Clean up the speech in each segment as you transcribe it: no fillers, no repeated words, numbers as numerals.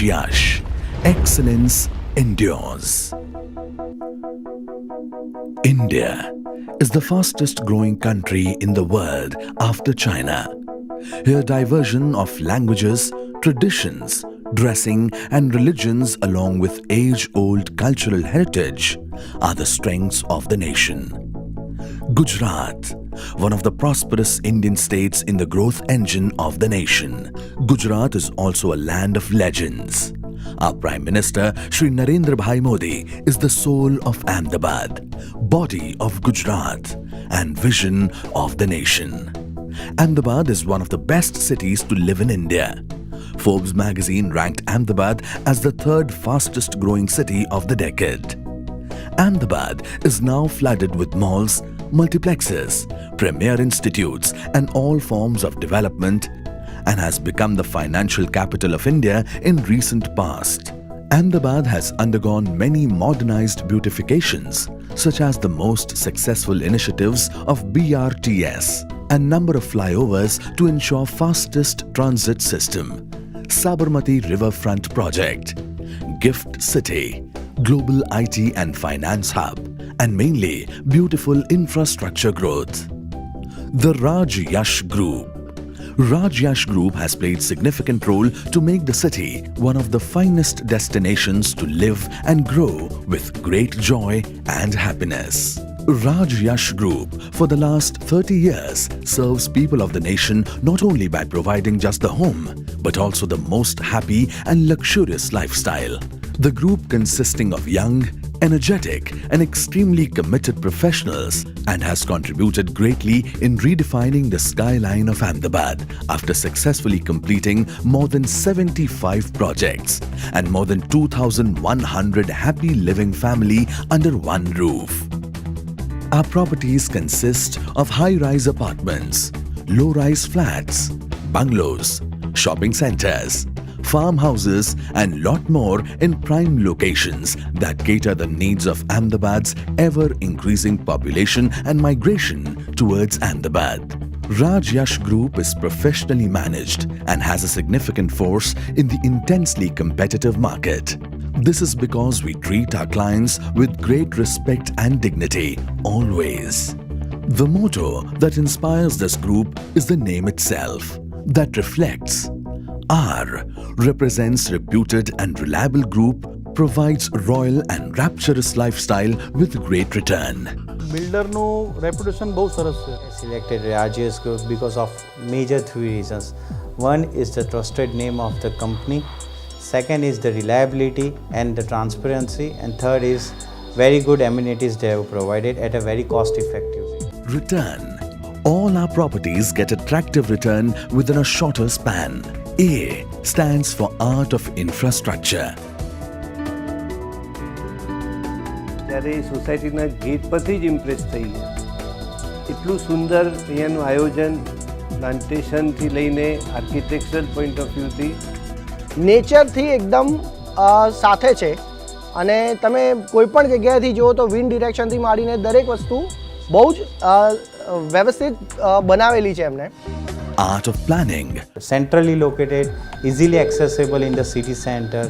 Raj Yash, excellence endures. India is the fastest growing country in the world after China. Here diversion of languages, traditions, dressing and religions along with age-old cultural heritage are the strengths of the nation. Gujarat, one of the prosperous Indian states in the growth engine of the nation. Gujarat is also a land of legends. Our Prime Minister Shri Narendra Bhai Modi is the soul of Ahmedabad, body of Gujarat and vision of the nation. Ahmedabad is one of the best cities to live in India. Forbes magazine ranked Ahmedabad as the third fastest growing city of the decade. Ahmedabad is now flooded with malls, multiplexes, premier institutes and all forms of development and has become the financial capital of India in recent past. Ahmedabad has undergone many modernized beautifications such as the most successful initiatives of BRTS and number of flyovers to ensure fastest transit system, Sabarmati Riverfront Project, Gift City, global IT and finance hub, and mainly beautiful infrastructure growth. The Raj Yash Group. Raj Yash Group has played significant role to make the city one of the finest destinations to live and grow with great joy and happiness. Raj Yash Group for the last 30 years serves people of the nation not only by providing just the home, but also the most happy and luxurious lifestyle. The group consisting of young, energetic and extremely committed professionals and has contributed greatly in redefining the skyline of Ahmedabad after successfully completing more than 75 projects and more than 2,100 happy living family under one roof. Our properties consist of high-rise apartments, low-rise flats, bungalows, shopping centers, farmhouses and lot more in prime locations that cater the needs of Ahmedabad's ever-increasing population and migration towards Ahmedabad. Raj Yash Group is professionally managed and has a significant force in the intensely competitive market. This is because we treat our clients with great respect and dignity, always. The motto that inspires this group is the name itself, that reflects. R represents reputed and reliable group, provides royal and rapturous lifestyle with great return. બિલ્ડરનું reputation બહુ સરસ છે. Selected Raj Yash Group because of major three reasons. One is the trusted name of the company. Second is the reliability and the transparency. And third is very good amenities they have provided at a very cost effective way. Return. All our properties get attractive return within a shorter span. A stands for Art of Infrastructure. ત્યારે સોસાયટીના gate પરથી જ Impress થઈ ગયા. એટલું સુંદર અહીંયાનું આયોજન, પ્લાન્ટેશનથી લઈને architectural point of વ્યૂથી નેચરથી એકદમ સાથે છે અને તમે કોઈ પણ જગ્યાએથી જુઓ તો વિન્ડ ડિરેક્શનથી માંડીને દરેક વસ્તુ બહુ જ વ્યવસ્થિત બનાવેલી છે એમને. Art of Planning. Centrally located, easily accessible in the city center,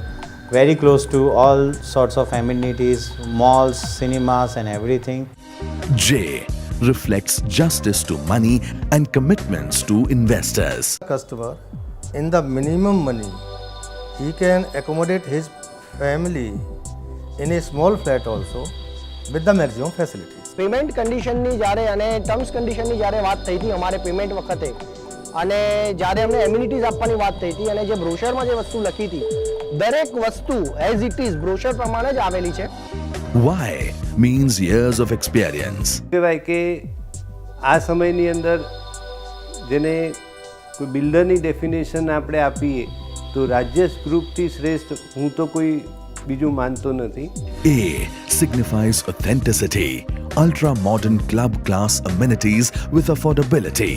very close to all sorts of amenities, malls, cinemas and everything. J reflects justice to money and commitments to investors. Customer, in the minimum money, he can accommodate his family in a small flat also with the maximum facilities. Payment કન્ડિશનની જ્યારે અને terms કન્ડિશનની જ્યારે વાત થઈ હતી અમારે payment વખતે અને જ્યારે અમને એમ્યુનિટીઝ આપવાની વાત થઈ હતી અને જે બ્રોશરમાં જે વસ્તુ લખી હતી દરેક વસ્તુ એઝ ઇટ ઇઝ બ્રોશર પ્રમાણે જ આવેલી છે. Y means years of experience. કહેવાય કે આ સમયની અંદર જેને કોઈ બિલ્ડરની ડેફિનેશન આપણે આપીએ તો રાજ્યસ ગ્રુપથી શ્રેષ્ઠ હું તો કોઈ બીજું માનતો નથી. A signifies authenticity, ultra-modern club class amenities with affordability.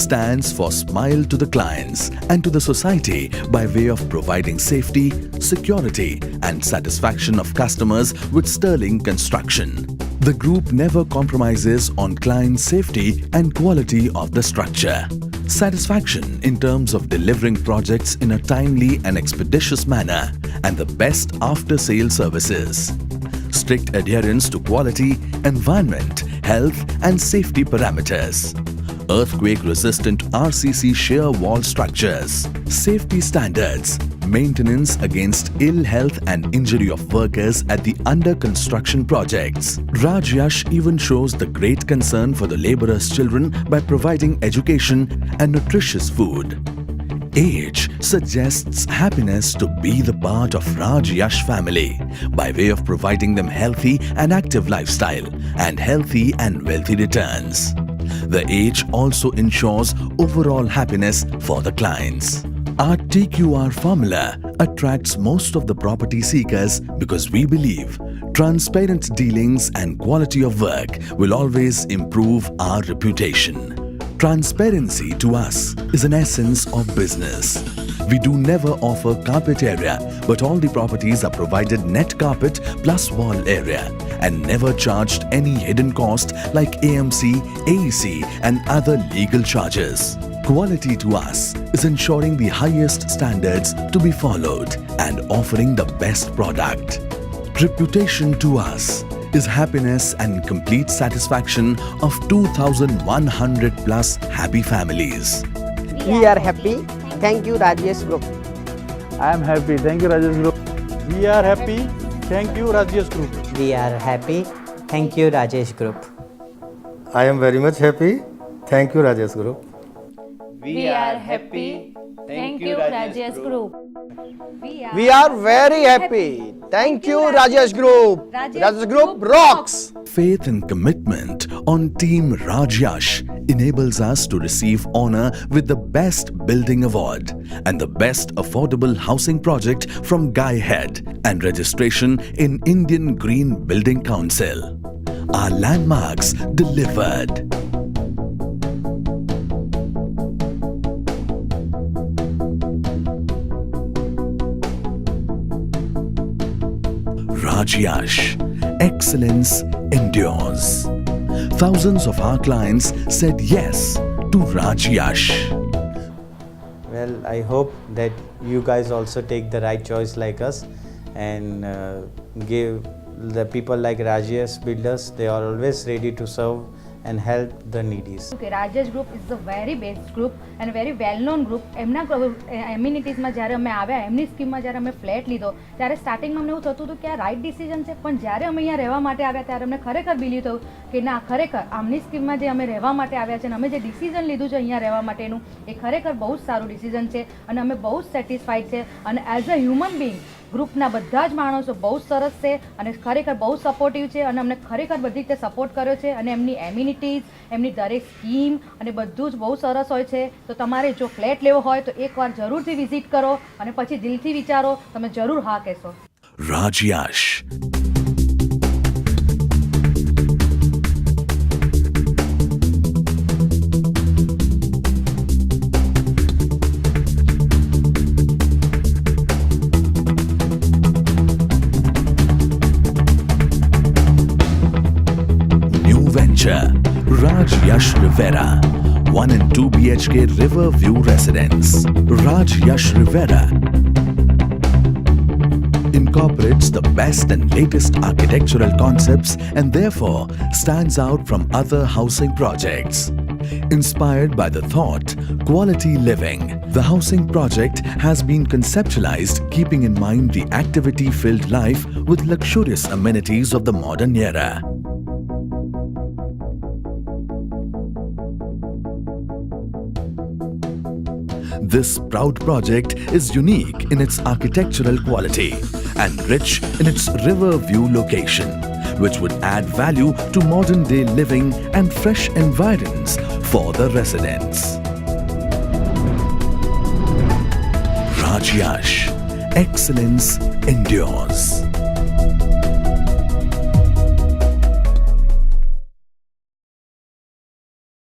stands for smile to the clients and to the society by way of providing safety, security and satisfaction of customers with sterling construction. The group never compromises on client safety and quality of the structure. Satisfaction in terms of delivering projects in a timely and expeditious manner and the best after-sale services. Strict adherence to quality, environment, health and safety parameters. Earthquake-resistant RCC shear wall structures. Safety standards. Maintenance against ill health and injury of workers at the under-construction projects. Raj Yash even shows the great concern for the labourers' children by providing education and nutritious food. Age suggests happiness to be the part of Raj Yash family by way of providing them healthy and active lifestyle and healthy and wealthy returns. The age also ensures overall happiness for the clients. Our TQR formula attracts most of the property seekers because we believe transparent dealings and quality of work will always improve our reputation. Transparency to us is an essence of business. We do never offer carpet area, but all the properties are provided net carpet plus wall area and never charged any hidden cost like AMC, AEC and other legal charges. Quality to us is ensuring the highest standards to be followed and offering the best product. Reputation to us is happiness and complete satisfaction of 2,100 plus happy families. We are happy. Thank you, Rajesh Group. I am happy. Thank you, Rajesh Group. We are happy. Thank you, Rajesh Group. We are happy. Thank you, Rajesh Group. I am very much happy. Thank you, Rajesh Group. We are happy. Thank you, Rajesh Group. We are very happy. Thank you, Rajesh Group. Rajesh Group rocks. Faith and commitment on Team Raj Yash enables us to receive honor with the Best Building Award and the Best Affordable Housing Project from Guy Head and registration in Indian Green Building Council. Our landmarks delivered. Raj Yash, excellence endures. Thousands of our clients said yes to Raj Yash. Well, I hope that you guys also take the right choice like us and give the people like Rajesh Builders, they are always ready to serve and help the needies. Okay, Rajesh Group is the very best group and very well known group. એમના એમ્યુનિટીઝમાં જ્યારે અમે આવ્યા, એમની સ્કીમમાં જ્યારે અમે flat લીધો ત્યારે સ્ટાર્ટિંગમાં અમને એવું થતું હતું કે આ રાઇટ ડિસિઝન છે, પણ જ્યારે અમે અહીંયા રહેવા માટે આવ્યા ત્યારે અમને ખરેખર બિલીવ થયું કે ના, ખરેખર આમની સ્કીમમાં જે અમે રહેવા માટે આવ્યા છે અને અમે જે ડિસિઝન લીધું છે અહીંયા રહેવા માટેનું એ ખરેખર બહુ જ સારું ડિસિઝન છે અને અમે બહુ જ સેટિસ્ફાઈડ છે અને એઝ અ હ્યુમન બિંગ ગ્રુપના બધા જ માણસો બહુ સરસ છે અને ખરેખર બહુ સપોર્ટિવ છે અને અમને ખરેખર બધી રીતે સપોર્ટ કર્યો છે અને એમની એમ્યુનિટીઝ, એમની દરેક સ્કીમ અને બધું જ બહુ સરસ હોય છે. તો તમારે જો ફ્લેટ લેવો હોય તો એકવાર જરૂરથી વિઝિટ કરો અને પછી દિલથી વિચારો, તમે જરૂર હા કહેશો. Raj Yash. Raj Yash Rivera, 1 and 2 BHK River View Residence. Raj Yash Rivera incorporates the best and latest architectural concepts and therefore stands out from other housing projects. Inspired by the thought, quality living, the housing project has been conceptualized keeping in mind the activity-filled life with luxurious amenities of the modern era. This proud project is unique in its architectural quality and rich in its river view location, which would add value to modern day living and fresh environs for the residents. Raj Yash, excellence endures.